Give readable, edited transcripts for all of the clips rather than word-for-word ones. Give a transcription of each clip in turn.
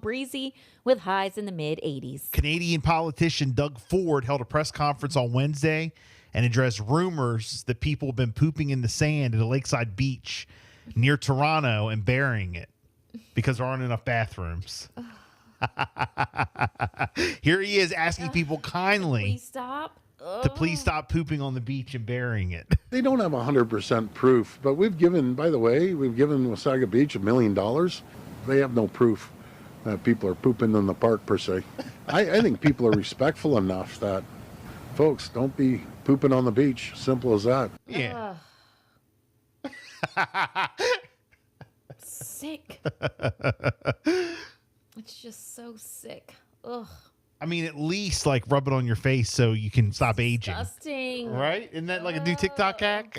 breezy with highs in the mid 80s. Canadian politician Doug Ford held a press conference on Wednesday and addressed rumors that people have been pooping in the sand at a lakeside beach near Toronto and burying it because there aren't enough bathrooms. Here he is asking people kindly Please stop. to please stop pooping on the beach and burying it. They don't have 100% proof, but we've given Wasaga Beach $1 million. They have no proof that people are pooping in the park per se. I think people are respectful enough that, folks, don't be pooping on the beach. Simple as that. Yeah. Sick. It's just so sick. Ugh. I mean, at least like rub it on your face so you can stop aging. Disgusting. Right? Isn't that like a new TikTok hack?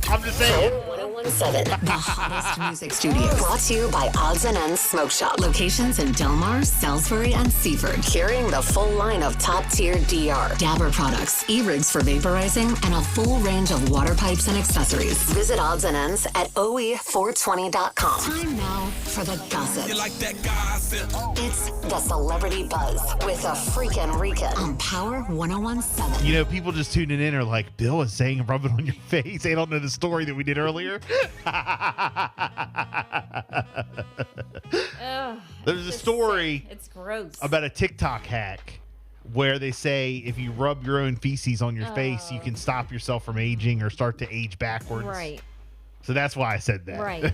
I'm just saying. 1017, the hottest music studio. Brought to you by Odds and Ends Smoke Shop. Locations in Delmar, Salisbury, and Seaford. Carrying the full line of top-tier DR, Dabber products, e-rigs for vaporizing, and a full range of water pipes and accessories. Visit Odds and Ends at OE420.com. Time now for the gossip. You like that gossip? It's the Celebrity Buzz with a freakin' Rican on Power 1017. You know, people just tuning in are like, Bill is saying rub it on your face. They don't know the story that we did earlier. There's a story It's gross. about a TikTok hack where they say if you rub your own feces on your face, you can stop yourself from aging or start to age backwards. Right. So that's why I said that. Right.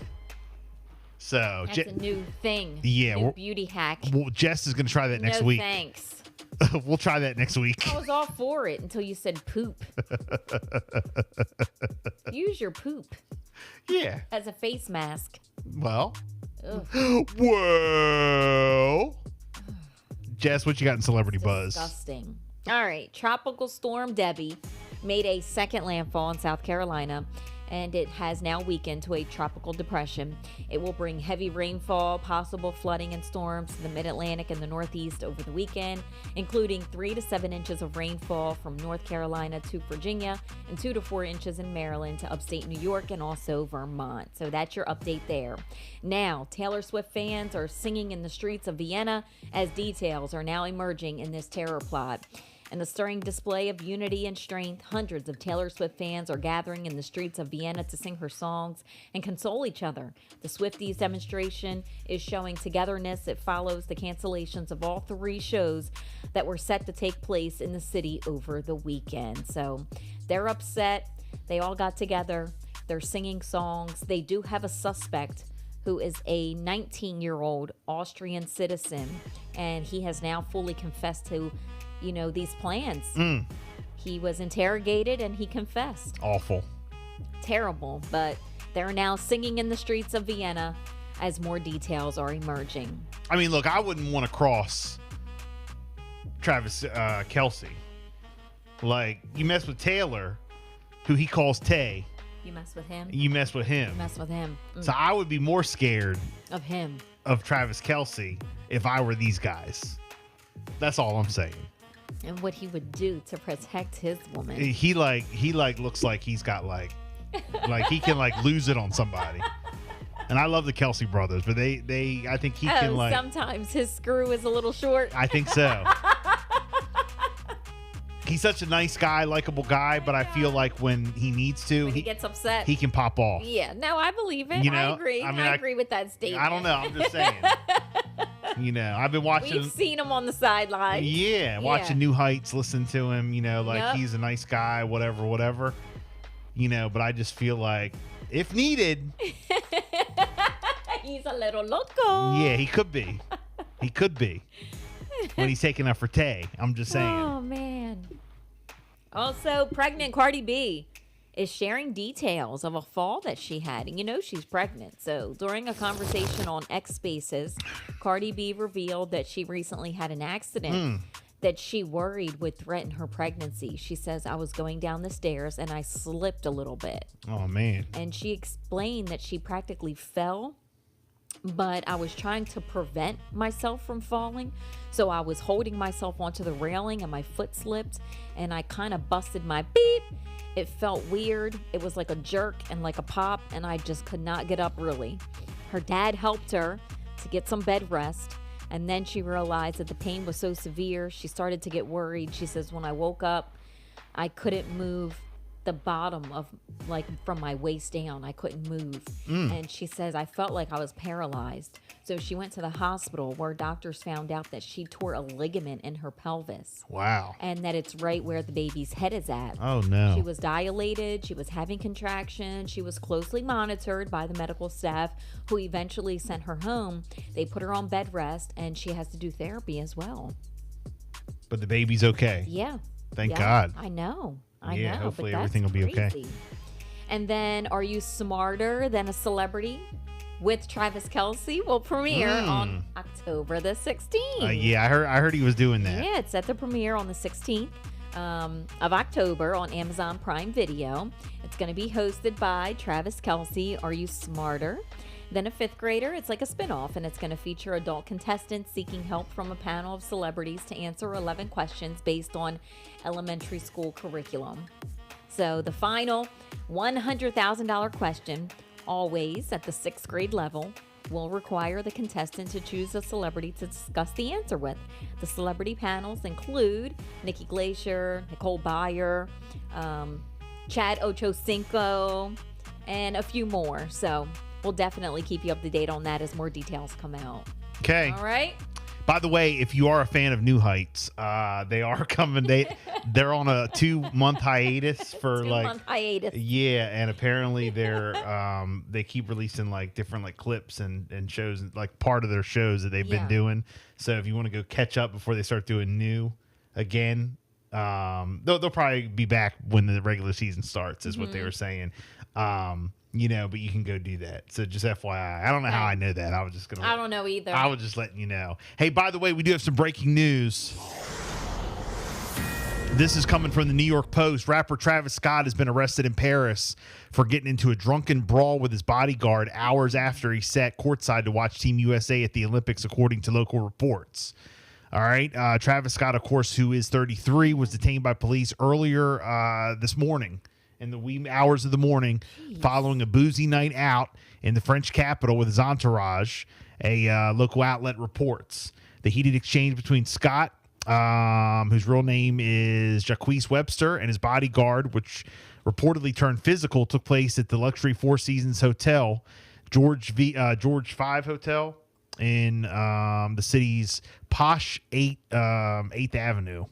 So That's a new thing. Yeah, New beauty hack. well, Jess is going to try that next no week. Thanks. We'll try that next week. I was all for it until you said poop. Use your poop Yeah. as a face mask. Well. Ugh. Well. Jess, what you got in Celebrity Buzz? Disgusting. All right. Tropical Storm Debbie made a second landfall in South Carolina, and it has now weakened to a tropical depression. It will bring heavy rainfall, possible flooding and storms to the mid-Atlantic and the Northeast over the weekend, including 3 to 7 inches of rainfall from North Carolina to Virginia and 2 to 4 inches in Maryland to upstate New York and also Vermont. So that's your update there. Now, Taylor Swift fans are singing in the streets of Vienna as details are now emerging in this terror plot. In the stirring display of unity and strength, hundreds of Taylor Swift fans are gathering in the streets of Vienna to sing her songs and console each other. The Swifties demonstration is showing togetherness. It follows the cancellations of all 3 shows that were set to take place in the city over the weekend. So they're upset. They all got together. They're singing songs. They do have a suspect who is a 19-year-old Austrian citizen, and he has now fully confessed to these plans. He was interrogated and he confessed. Awful. Terrible, but they're now singing in the streets of Vienna as more details are emerging. I mean, look, I wouldn't want to cross Travis Kelce. Like, you mess with Taylor, who he calls Tay. You mess with him? You mess with him. You mess with him. So I would be more scared Of him. of Travis Kelce if I were these guys. That's all I'm saying. And what he would do to protect his woman. He looks like he's got like he can like lose it on somebody. And I love the Kelce brothers, but I think he can like. Sometimes his screw is a little short. I think so. He's such a nice guy, likable guy, but I feel like when he needs to, When he gets upset. he can pop off. Yeah, no, I believe it. You know, I agree. I mean, I agree with that statement. I don't know. I'm just saying. I've been watching. We've seen him on the sidelines. Yeah, watching New Heights, listen to him. Yep. He's a nice guy, whatever. But I just feel like if needed, He's a little loco. yeah, he could be. He could be when he's taking up for Tay. I'm just saying. Oh, man. Also, pregnant Cardi B is sharing details of a fall that she had. And she's pregnant. So during a conversation on X Spaces, Cardi B revealed that she recently had an accident that she worried would threaten her pregnancy. She says, I was going down the stairs and I slipped a little bit. Oh man. And she explained that she practically fell, but I was trying to prevent myself from falling. So I was holding myself onto the railing and my foot slipped and I kind of busted my beep. It felt weird. It was like a jerk and like a pop, and I just could not get up really. Her dad helped her to get some bed rest, And then she realized that the pain was so severe, she started to get worried. She says, when I woke up, I couldn't move the bottom of, like, from my waist down. I couldn't move. And she says, I felt like I was paralyzed. So she went to the hospital where doctors found out that she tore a ligament in her pelvis. Wow. And that it's right where the baby's head is at. Oh, no. She was dilated. She was having contractions. She was closely monitored by the medical staff who eventually sent her home. They put her on bed rest, and she has to do therapy as well. But the baby's okay. Yeah. Thank Yeah, God. I know. I Yeah, know. hopefully but that's everything will be okay. crazy. And then, Are You Smarter Than a Celebrity with Travis Kelce will premiere on October the 16th. Yeah, I heard he was doing that. Yeah, it's set to premiere on the 16th of October on Amazon Prime Video. It's going to be hosted by Travis Kelce. Are you smarter than a fifth grader? It's like a spinoff, and it's going to feature adult contestants seeking help from a panel of celebrities to answer 11 questions based on elementary school curriculum. So the final $100,000 question, always at the 6th grade level, will require the contestant to choose a celebrity to discuss the answer with. The celebrity panels include Nikki Glacier, Nicole Byer, Chad Ochocinco, and a few more. So we'll definitely keep you up to date on that as more details come out. Okay. All right. By the way, if you are a fan of New Heights, they are coming. They're on a 2-month hiatus for 2-month hiatus. Yeah, and apparently they keep releasing like different like clips and shows, like part of their shows that they've been doing. So if you want to go catch up before they start doing new again, they'll probably be back when the regular season starts, is what they were saying. But you can go do that. So just FYI. I don't know how I know that. I don't know either. I was just letting you know. Hey, by the way, we do have some breaking news. This is coming from the New York Post. Rapper Travis Scott has been arrested in Paris for getting into a drunken brawl with his bodyguard hours after he sat courtside to watch Team USA at the Olympics, according to local reports. All right. Travis Scott, of course, who is 33, was detained by police earlier this morning, in the wee hours of the morning, following a boozy night out in the French capital with his entourage, a local outlet reports. The heated exchange between Scott, whose real name is Jacquees Webster, and his bodyguard, which reportedly turned physical, took place at the luxury Four Seasons Hotel, George V Hotel, in the city's posh 8th Avenue.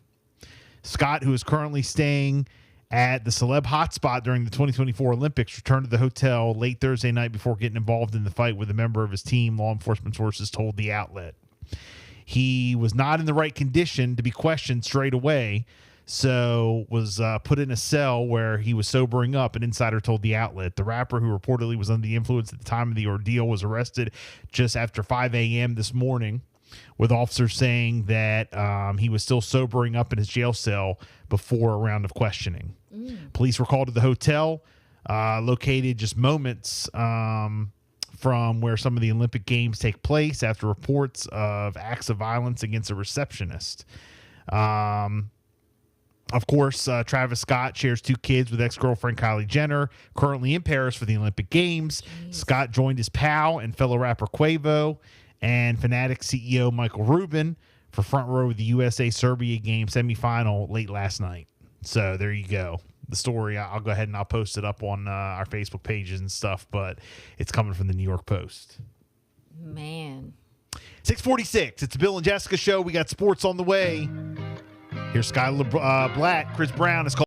Scott, who is currently staying at the celeb hotspot during the 2024 Olympics, returned to the hotel late Thursday night before getting involved in the fight with a member of his team, law enforcement sources told the outlet. He was not in the right condition to be questioned straight away, so was put in a cell where he was sobering up, an insider told the outlet. The rapper, who reportedly was under the influence at the time of the ordeal, was arrested just after 5 a.m. this morning, with officers saying that he was still sobering up in his jail cell before a round of questioning. Police were called to the hotel, located just moments from where some of the Olympic Games take place, after reports of acts of violence against a receptionist. Of course, Travis Scott shares 2 kids with ex-girlfriend Kylie Jenner, currently in Paris for the Olympic Games. Jeez. Scott joined his pal and fellow rapper Quavo and Fanatic CEO Michael Rubin for front row of the USA-Serbia game semifinal late last night. So there you go. The story, I'll go ahead and I'll post it up on our Facebook pages and stuff, but it's coming from the New York Post. Man. 6:46. It's the Bill and Jessica show. We got sports on the way. Here's Skylar Black. Chris Brown is called